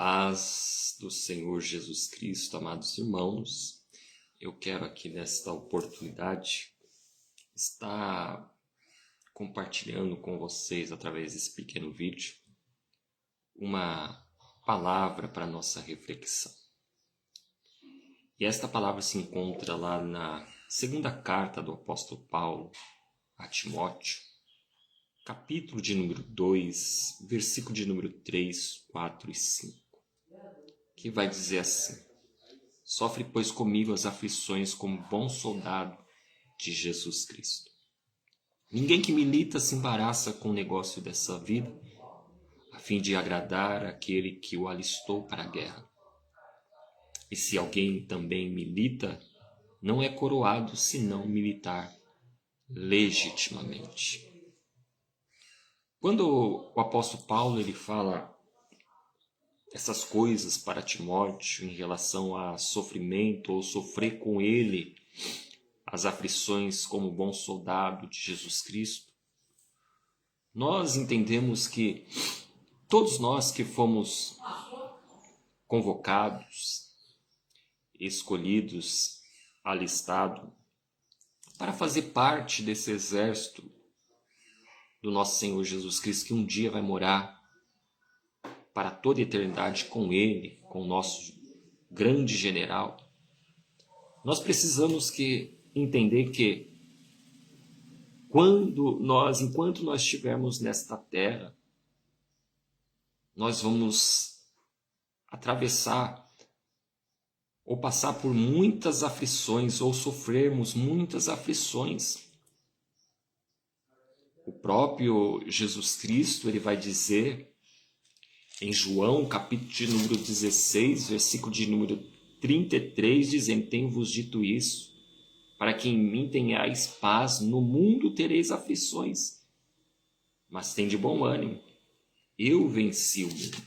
paz do Senhor Jesus Cristo, amados irmãos, eu quero aqui nesta oportunidade estar compartilhando com vocês, através desse pequeno vídeo, uma palavra para nossa reflexão. E esta palavra se encontra lá na segunda carta do apóstolo Paulo a Timóteo, capítulo de número 2, versículo de número 3, 4 e 5, que vai dizer assim: sofre, pois, comigo as aflições como bom soldado de Jesus Cristo. Ninguém que milita se embaraça com o negócio dessa vida, a fim de agradar aquele que o alistou para a guerra. E se alguém também milita, não é coroado senão militar legitimamente. Quando o apóstolo Paulo ele fala essas coisas para Timóteo em relação a sofrimento ou sofrer com ele as aflições como bom soldado de Jesus Cristo, nós entendemos que todos nós que fomos convocados, escolhidos, alistados para fazer parte desse exército do nosso Senhor Jesus Cristo, que um dia vai morar para toda a eternidade com Ele, com o nosso grande general, nós precisamos entender que enquanto nós estivermos nesta terra, nós vamos atravessar ou passar por muitas aflições ou sofrermos muitas aflições. O próprio Jesus Cristo ele vai dizer em João, capítulo de número 16, versículo de número 33, dizendo: tenho-vos dito isso, para que em mim tenhais paz, no mundo tereis aflições, mas tende bom ânimo, eu venci o mundo.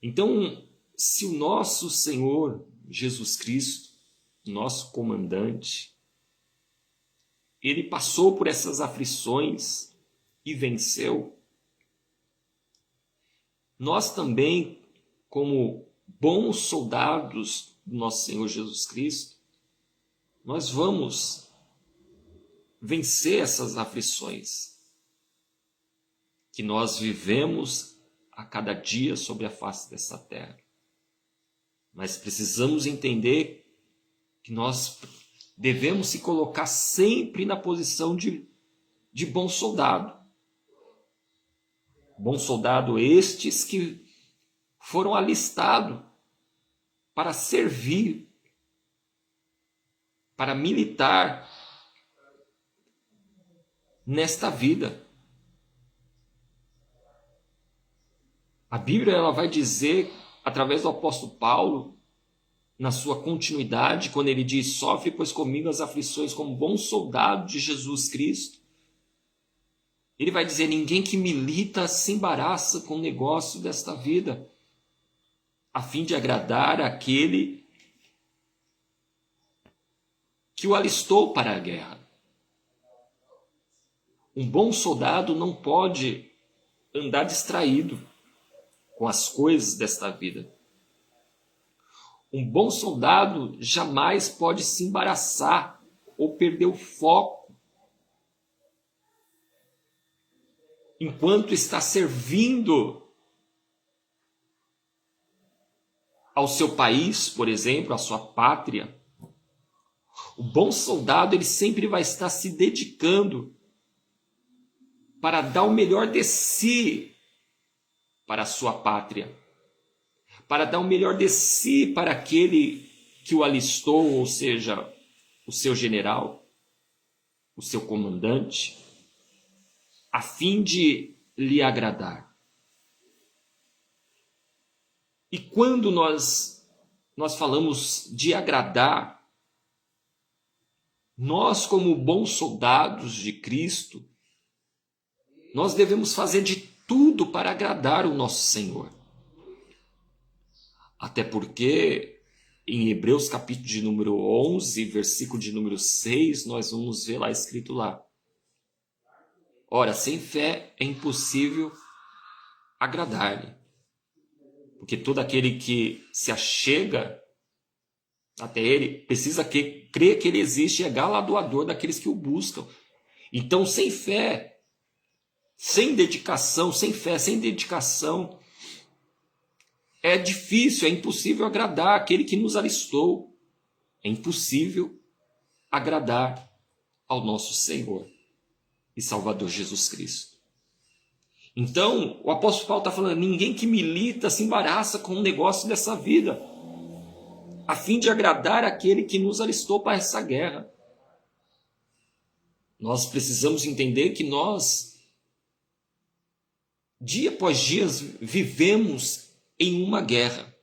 Então, se o nosso Senhor Jesus Cristo, nosso comandante, ele passou por essas aflições e venceu, nós também, como bons soldados do nosso Senhor Jesus Cristo, nós vamos vencer essas aflições que nós vivemos a cada dia sobre a face dessa terra. Mas precisamos entender que nós devemos se colocar sempre na posição de bom soldado. Bom soldado estes que foram alistados para servir, para militar nesta vida. A Bíblia ela vai dizer, através do apóstolo Paulo, na sua continuidade, quando ele diz: sofre, pois, comigo as aflições como bom soldado de Jesus Cristo. Ele vai dizer: ninguém que milita se embaraça com o negócio desta vida, a fim de agradar aquele que o alistou para a guerra. Um bom soldado não pode andar distraído com as coisas desta vida. Um bom soldado jamais pode se embaraçar ou perder o foco enquanto está servindo ao seu país, por exemplo, à sua pátria. O bom soldado ele sempre vai estar se dedicando para dar o melhor de si para a sua pátria, para dar o melhor de si para aquele que o alistou, ou seja, o seu general, o seu comandante, a fim de lhe agradar. E quando nós falamos de agradar, nós, como bons soldados de Cristo, nós devemos fazer de tudo para agradar o nosso Senhor. Até porque em Hebreus capítulo de número 11, versículo de número 6, nós vamos ver lá escrito lá: ora, sem fé é impossível agradar-lhe, Porque todo aquele que se achega até ele precisa crer que ele existe e é galardoador daqueles que o buscam. Então, sem fé, sem dedicação, sem fé, sem dedicação, é difícil, é impossível agradar aquele que nos alistou. É impossível agradar ao nosso Senhor e Salvador Jesus Cristo. Então, o apóstolo Paulo está falando, ninguém que milita se embaraça com o negócio dessa vida, a fim de agradar aquele que nos alistou para essa guerra. Nós precisamos entender que nós, dia após dia, vivemos em uma guerra.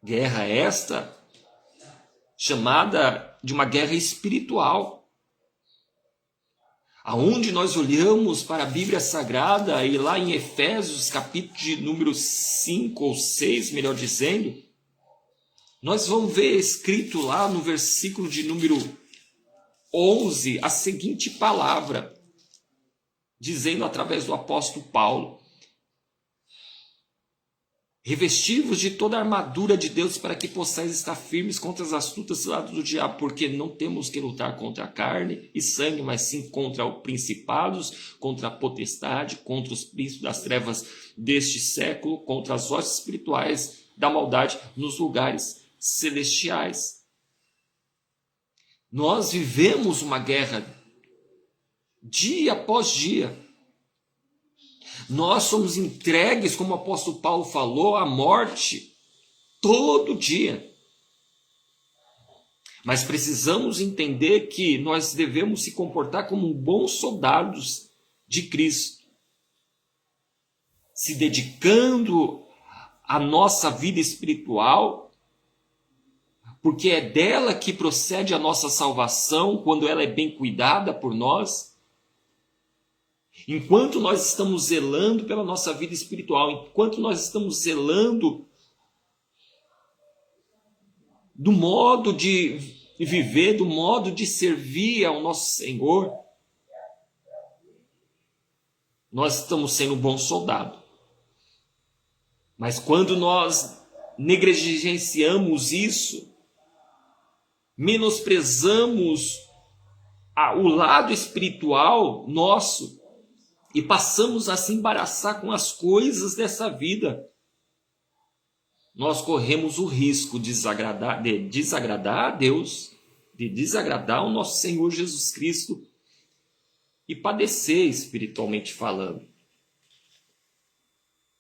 Guerra esta chamada de uma guerra espiritual. Aonde nós olhamos para a Bíblia Sagrada e lá em Efésios, capítulo de número 5 ou 6, melhor dizendo, nós vamos ver escrito lá no versículo de número 11 a seguinte palavra, dizendo através do apóstolo Paulo: revesti-vos de toda a armadura de Deus para que possais estar firmes contra as astutas ciladas do diabo, porque não temos que lutar contra a carne e sangue, mas sim contra os principados, contra a potestade, contra os príncipes das trevas deste século, contra as hostes espirituais da maldade nos lugares celestiais. Nós vivemos uma guerra dia após dia. Nós somos entregues, como o apóstolo Paulo falou, à morte todo dia. Mas precisamos entender que nós devemos se comportar como bons soldados de Cristo, se dedicando à nossa vida espiritual, porque é dela que procede a nossa salvação, quando ela é bem cuidada por nós. Enquanto nós estamos zelando pela nossa vida espiritual, enquanto nós estamos zelando do modo de viver, do modo de servir ao nosso Senhor, nós estamos sendo um bom soldado. Mas quando nós negligenciamos isso, menosprezamos o lado espiritual nosso e passamos a se embaraçar com as coisas dessa vida, nós corremos o risco de desagradar a Deus, de desagradar o nosso Senhor Jesus Cristo e padecer espiritualmente falando.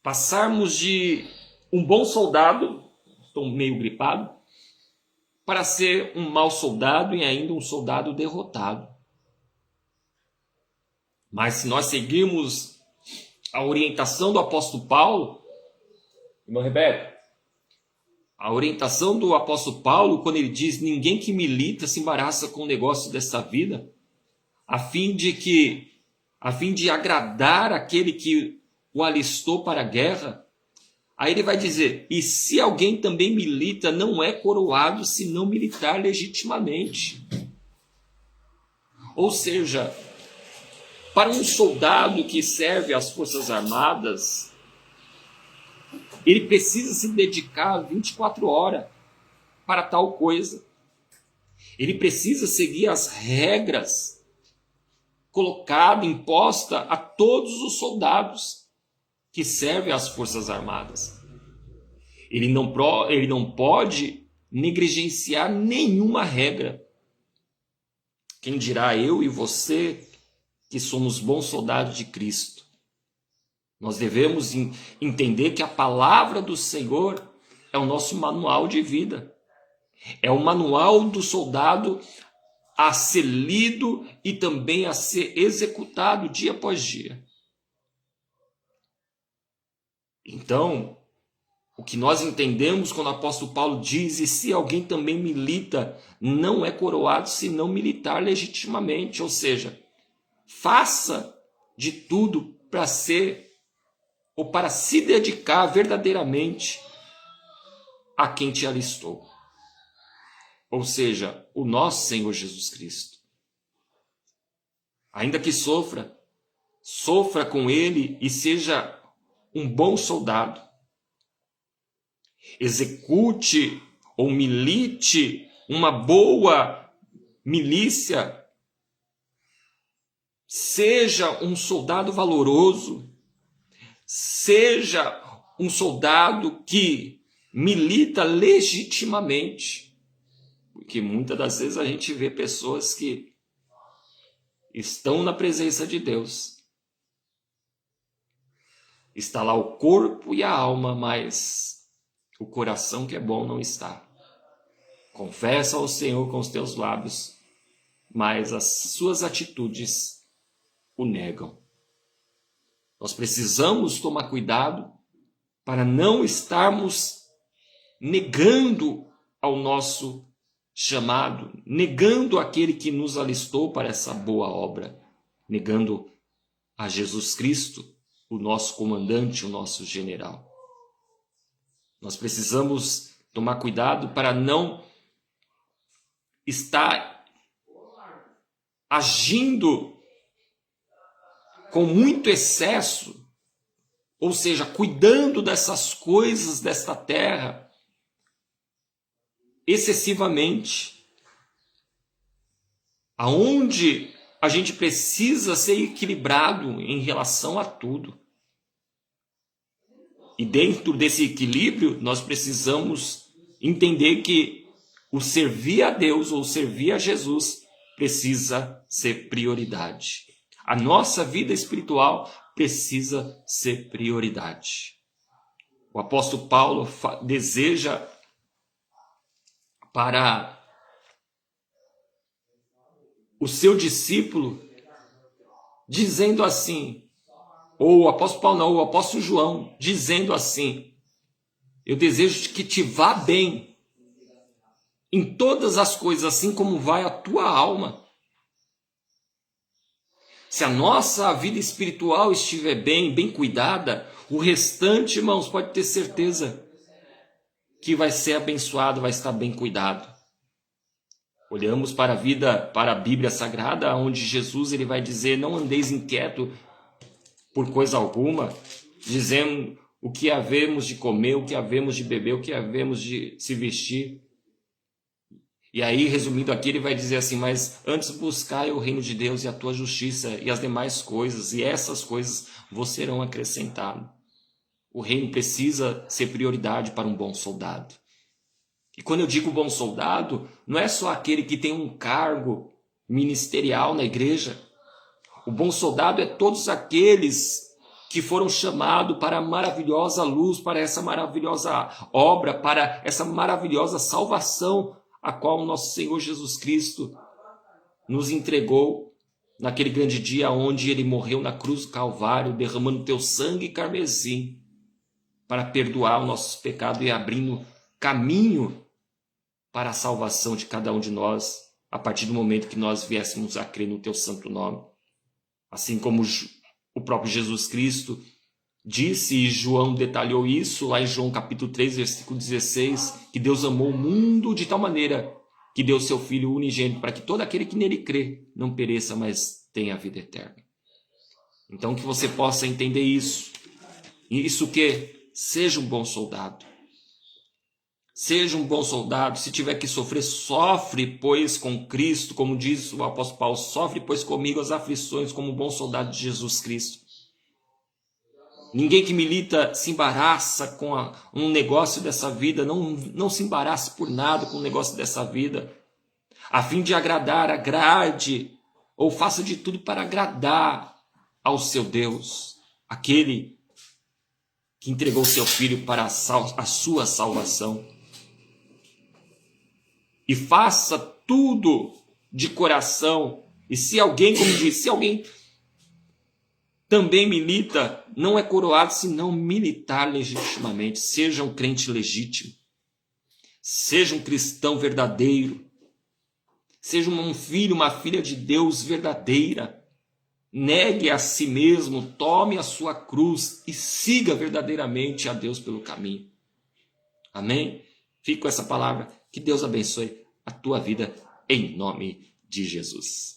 Passarmos de um bom soldado, estou meio gripado, para ser um mau soldado e ainda um soldado derrotado. Mas se nós seguirmos a orientação do apóstolo Paulo, irmão Rebeca, a orientação do apóstolo Paulo, quando ele diz, ninguém que milita se embaraça com o negócio dessa vida, a fim de agradar aquele que o alistou para a guerra, aí ele vai dizer, e se alguém também milita, não é coroado se não militar legitimamente. Ou seja, para um soldado que serve às Forças Armadas, ele precisa se dedicar 24 horas para tal coisa. Ele precisa seguir as regras colocadas, impostas a todos os soldados que servem às Forças Armadas. Ele não pode negligenciar nenhuma regra. Quem dirá eu e você que somos bons soldados de Cristo? Nós devemos entender que a palavra do Senhor é o nosso manual de vida. É o manual do soldado a ser lido e também a ser executado dia após dia. Então, o que nós entendemos quando o apóstolo Paulo diz, e se alguém também milita, não é coroado se não militar legitimamente. Ou seja, faça de tudo para ser ou para se dedicar verdadeiramente a quem te alistou. Ou seja, o nosso Senhor Jesus Cristo. Ainda que sofra com Ele e seja um bom soldado. execute ou milite uma boa milícia. Seja um soldado valoroso, seja um soldado que milita legitimamente, porque muitas das vezes a gente vê pessoas que estão na presença de Deus, está lá o corpo e a alma, mas o coração que é bom não está. Confessa ao Senhor com os teus lábios, mas as suas atitudes o negam. Nós precisamos tomar cuidado para não estarmos negando ao nosso chamado, negando aquele que nos alistou para essa boa obra, negando a Jesus Cristo, o nosso comandante, o nosso general. Nós precisamos tomar cuidado para não estar agindo com muito excesso, ou seja, cuidando dessas coisas desta terra excessivamente, aonde a gente precisa ser equilibrado em relação a tudo. E dentro desse equilíbrio, nós precisamos entender que o servir a Deus ou servir a Jesus precisa ser prioridade. A nossa vida espiritual precisa ser prioridade. O apóstolo Paulo deseja para o seu discípulo, dizendo assim, ou o apóstolo Paulo não, o apóstolo João, dizendo assim: eu desejo que te vá bem em todas as coisas, assim como vai a tua alma. Se a nossa vida espiritual estiver bem cuidada, o restante, irmãos, pode ter certeza que vai ser abençoado, vai estar bem cuidado. Olhamos para a vida, para a Bíblia Sagrada, onde Jesus ele vai dizer: não andeis inquieto por coisa alguma, dizendo o que havemos de comer, o que havemos de beber, o que havemos de se vestir. E aí, resumindo aqui, ele vai dizer assim: mas antes buscai o reino de Deus e a tua justiça e as demais coisas, e essas coisas vos serão acrescentadas. O reino precisa ser prioridade para um bom soldado. E quando eu digo bom soldado, não é só aquele que tem um cargo ministerial na igreja. O bom soldado é todos aqueles que foram chamados para a maravilhosa luz, para essa maravilhosa obra, para essa maravilhosa salvação, a qual o nosso Senhor Jesus Cristo nos entregou naquele grande dia onde ele morreu na cruz do Calvário, derramando teu sangue carmesim para perdoar os nossos pecados e abrindo caminho para a salvação de cada um de nós, a partir do momento que nós viéssemos a crer no teu santo nome. Assim como o próprio Jesus Cristo disse, e João detalhou isso lá em João capítulo 3, versículo 16, que Deus amou o mundo de tal maneira que deu seu Filho unigênito para que todo aquele que nele crê não pereça, mas tenha a vida eterna. Então que você possa entender isso. Isso que seja um bom soldado. Seja um bom soldado. Se tiver que sofrer, sofre, pois, com Cristo, como diz o apóstolo Paulo, sofre, pois, comigo as aflições, como um bom soldado de Jesus Cristo. Ninguém que milita se embaraça com um negócio dessa vida, não se embarace por nada com o negócio dessa vida. A fim de agradar, agrade, ou faça de tudo para agradar ao seu Deus, aquele que entregou seu Filho para a sua salvação. E faça tudo de coração. E se alguém, como diz, se alguém também milita, não é coroado senão militar legitimamente. Seja um crente legítimo. Seja um cristão verdadeiro. Seja um filho, uma filha de Deus verdadeira. Negue a si mesmo, tome a sua cruz e siga verdadeiramente a Deus pelo caminho. Amém? Fique com essa palavra. Que Deus abençoe a tua vida em nome de Jesus.